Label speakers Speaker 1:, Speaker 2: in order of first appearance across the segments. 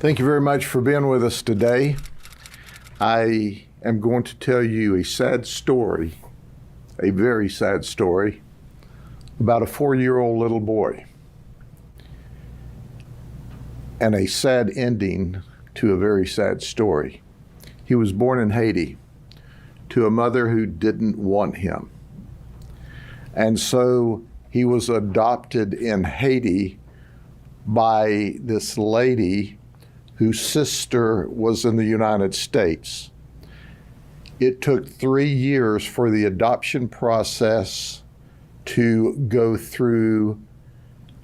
Speaker 1: Thank you very much for being with us today. I am going to tell you a sad story, a very sad story, about a 4-year-old little boy, and a sad ending to a very sad story. He was born in Haiti to a mother who didn't want him. And so he was adopted in Haiti by this lady whose sister was in the United States. It took 3 years for the adoption process to go through,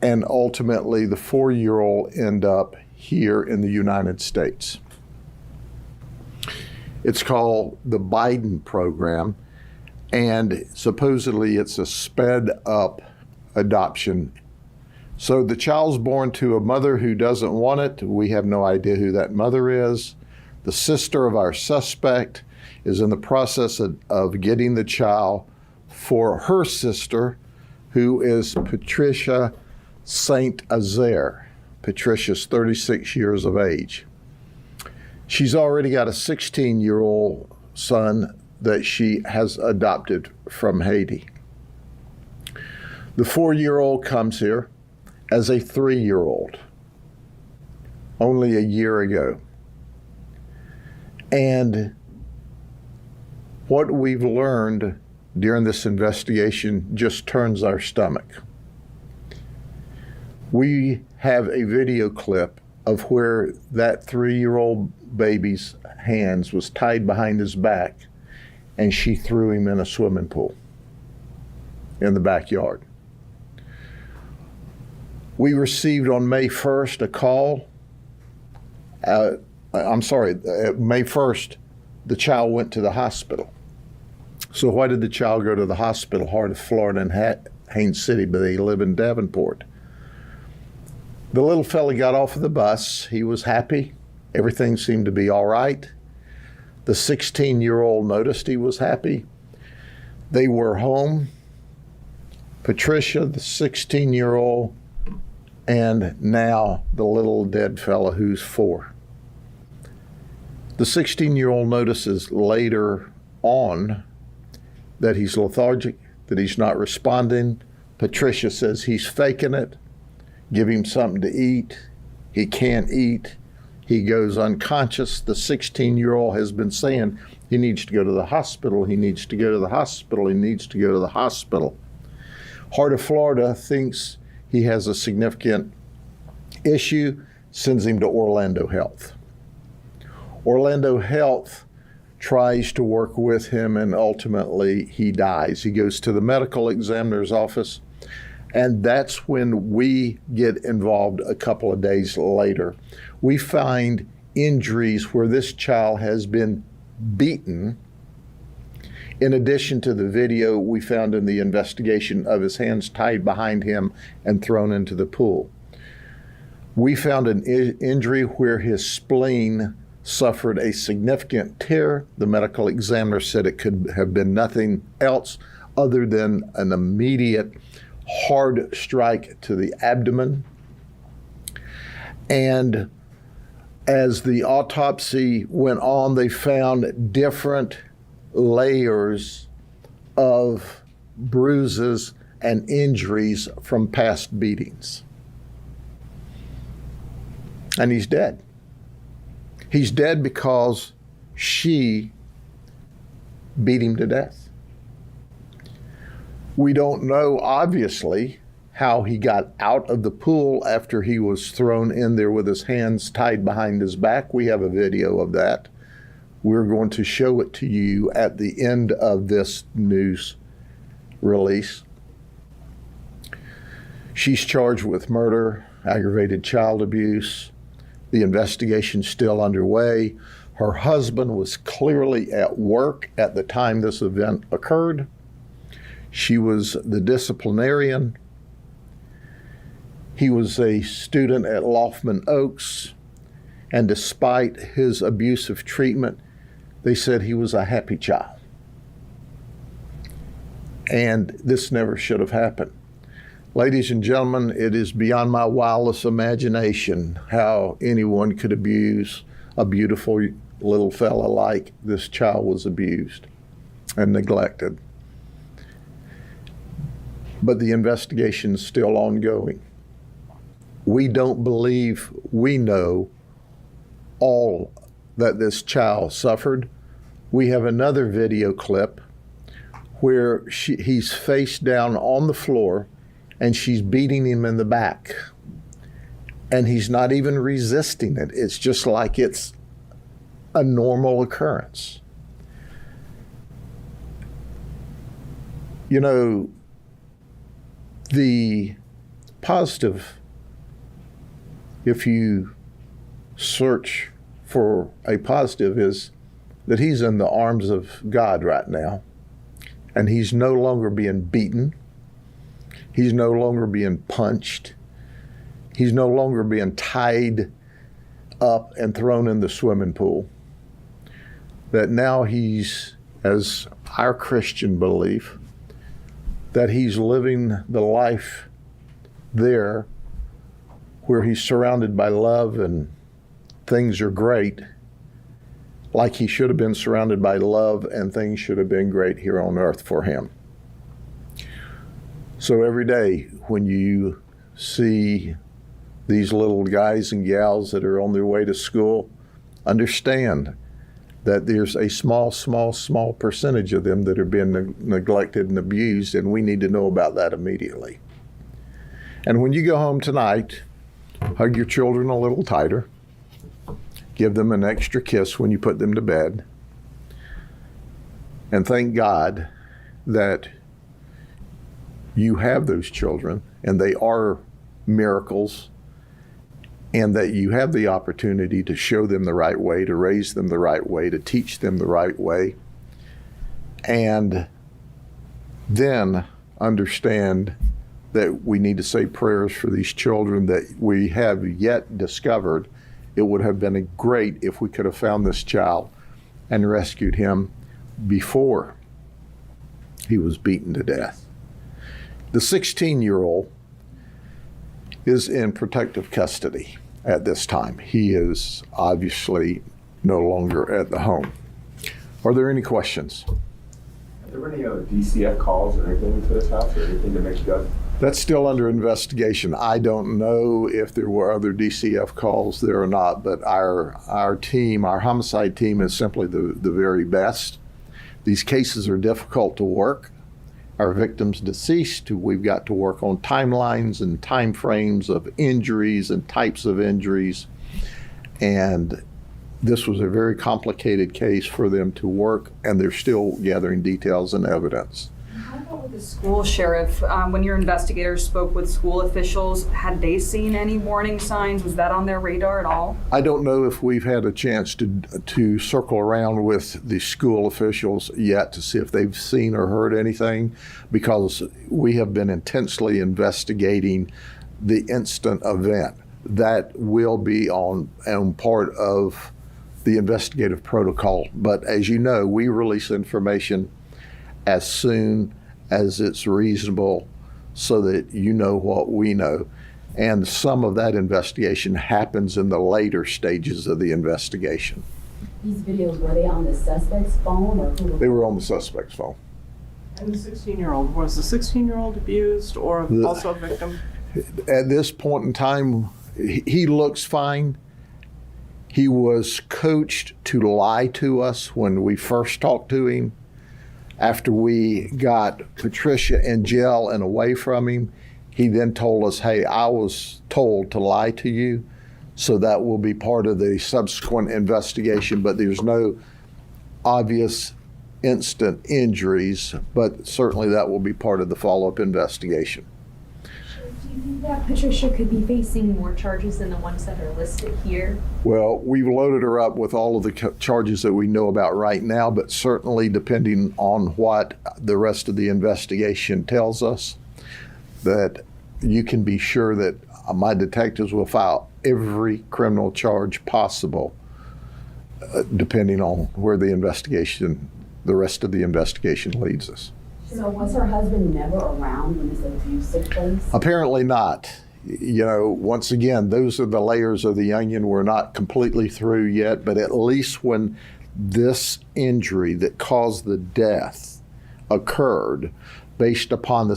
Speaker 1: and ultimately the 4-year-old ended up here in the United States. It's called the Biden program, and supposedly it's a sped up adoption. So the child's born to a mother who doesn't want it. We have no idea who that mother is. The sister of our suspect is in the process of getting the child for her sister, who is Patricia St. Azaire. Patricia's 36 years of age. She's already got a 16-year-old son that she has adopted from Haiti. The 4-year-old comes here as a 3-year-old, only a year ago. And what we've learned during this investigation just turns our stomach. We have a video clip of where that 3-year-old baby's hands was tied behind his back, and she threw him in a swimming pool in the backyard. We received on May 1st a call. May 1st, the child went to the hospital. So why did the child go to the hospital? Heart of Florida in Haines City, but they live in Davenport. The little fella got off of the bus. He was happy. Everything seemed to be all right. The 16-year-old noticed he was happy. They were home. Patricia, the 16-year-old, and now the little dead fella who's 4. The 16-year-old notices later on that he's lethargic, that he's not responding. Patricia says he's faking it. Give him something to eat. He can't eat. He goes unconscious. The 16-year-old has been saying he needs to go to the hospital. He needs to go to the hospital. He needs to go to the hospital. Heart of Florida thinks he has a significant issue, sends him to Orlando Health. Orlando Health tries to work with him, and ultimately he dies. He goes to the medical examiner's office, and that's when we get involved a couple of days later. We find injuries where this child has been beaten. In addition to the video we found in the investigation of his hands tied behind him and thrown into the pool. We found an injury where his spleen suffered a significant tear. The medical examiner said it could have been nothing else other than an immediate hard strike to the abdomen. And as the autopsy went on, they found different layers of bruises and injuries from past beatings. And he's dead. He's dead because she beat him to death. We don't know, obviously, how he got out of the pool after he was thrown in there with his hands tied behind his back. We have a video of that. We're going to show it to you at the end of this news release. She's charged with murder, aggravated child abuse. The investigation's still underway. Her husband was clearly at work at the time this event occurred. She was the disciplinarian. He was a student at Laufman Oaks, and despite his abusive treatment, they said he was a happy child. And this never should have happened. Ladies and gentlemen, it is beyond my wildest imagination how anyone could abuse a beautiful little fella like this child was abused and neglected. But the investigation is still ongoing. We don't believe we know all that this child suffered. We have another video clip where he's face down on the floor and she's beating him in the back. And he's not even resisting it. It's just like it's a normal occurrence. You know, the positive, if you search for a positive, is that he's in the arms of God right now, and he's no longer being beaten. He's no longer being punched. He's no longer being tied up and thrown in the swimming pool. That now he's, as our Christian belief, that he's living the life there where he's surrounded by love and things are great, like he should have been surrounded by love and things should have been great here on earth for him. So every day when you see these little guys and gals that are on their way to school, understand that there's a small percentage of them that are being neglected and abused, and we need to know about that immediately. And when you go home tonight, hug your children a little tighter. Give them an extra kiss when you put them to bed. And thank God that you have those children, and they are miracles, and that you have the opportunity to show them the right way, to raise them the right way, to teach them the right way, and then understand that we need to say prayers for these children that we have yet discovered. It would have been great if we could have found this child and rescued him before he was beaten to death. The 16-year-old is in protective custody at this time. He is obviously no longer at the home. Are there any questions?
Speaker 2: Have there been any DCF calls or anything to this house or anything to make you go?
Speaker 1: That's still under investigation. I don't know if there were other DCF calls there or not, but our team, our homicide team, is simply the very best. These cases are difficult to work. Our victims deceased, we've got to work on timelines and time frames of injuries and types of injuries. And this was a very complicated case for them to work, and they're still gathering details and evidence.
Speaker 3: How about with the school sheriff? When your investigators spoke with school officials, had they seen any warning signs? Was that on their radar at all?
Speaker 1: I don't know if we've had a chance to circle around with the school officials yet to see if they've seen or heard anything, because we have been intensely investigating the instant event. That will be on part of the investigative protocol. But as you know, we release information as soon as it's reasonable so that you know what we know. And some of that investigation happens in the later stages of the investigation.
Speaker 4: These videos, were they on the suspect's phone or who?
Speaker 1: They were on the suspect's phone.
Speaker 5: And the 16-year-old, was the 16-year-old abused or also a victim?
Speaker 1: At this point in time, he looks fine. He was coached to lie to us when we first talked to him. After we got Patricia in jail and away from him, he then told us, hey, I was told to lie to you. So that will be part of the subsequent investigation, but there's no obvious instant injuries, but certainly that will be part of the follow-up investigation.
Speaker 6: Do you think that Patricia could be facing more charges than the ones that are listed here?
Speaker 1: Well, we've loaded her up with all of the charges that we know about right now, but certainly depending on what the rest of the investigation tells us, that you can be sure that my detectives will file every criminal charge possible, depending on where the rest of the investigation leads us.
Speaker 4: So was her husband never around when this abuse took place?
Speaker 1: Apparently not. You know, once again, those are the layers of the onion. We're not completely through yet, but at least when this injury that caused the death occurred, based upon the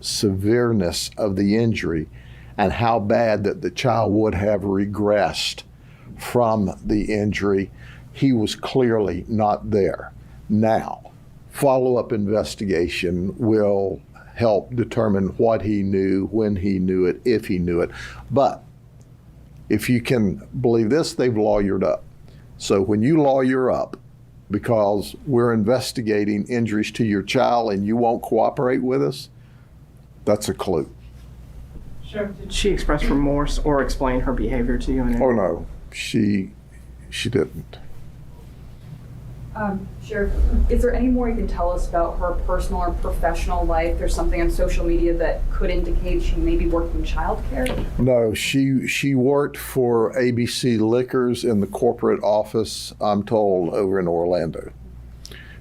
Speaker 1: severeness of the injury and how bad that the child would have regressed from the injury, he was clearly not there. Now, follow-up investigation will help determine what he knew, when he knew it, if he knew it. But if you can believe this, they've lawyered up. So when you lawyer up, because we're investigating injuries to your child and you won't cooperate with us, that's a clue.
Speaker 5: Sheriff, did she express remorse or explain her behavior to you in any
Speaker 1: Oh no, she didn't.
Speaker 3: Sheriff, is there any more you can tell us about her personal or professional life? There's something on social media that could indicate she maybe worked in childcare?
Speaker 1: No, she worked for ABC Liquors in the corporate office, I'm told, over in Orlando.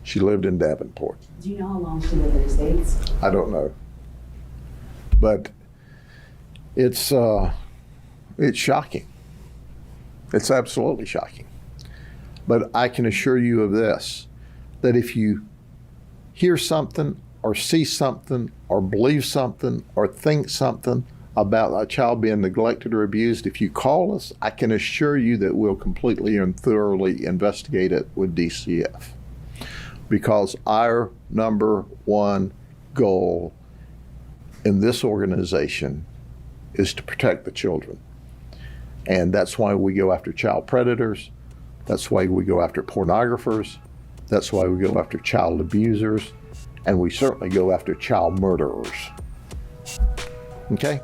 Speaker 1: She lived in Davenport.
Speaker 4: Do you know how long she lived in the States?
Speaker 1: I don't know. But it's shocking. It's absolutely shocking. But I can assure you of this, that if you hear something or see something or believe something or think something about a child being neglected or abused, if you call us, I can assure you that we'll completely and thoroughly investigate it with DCF. Because our number one goal in this organization is to protect the children. And that's why we go after child predators. That's why we go after pornographers. That's why we go after child abusers. And we certainly go after child murderers. Okay?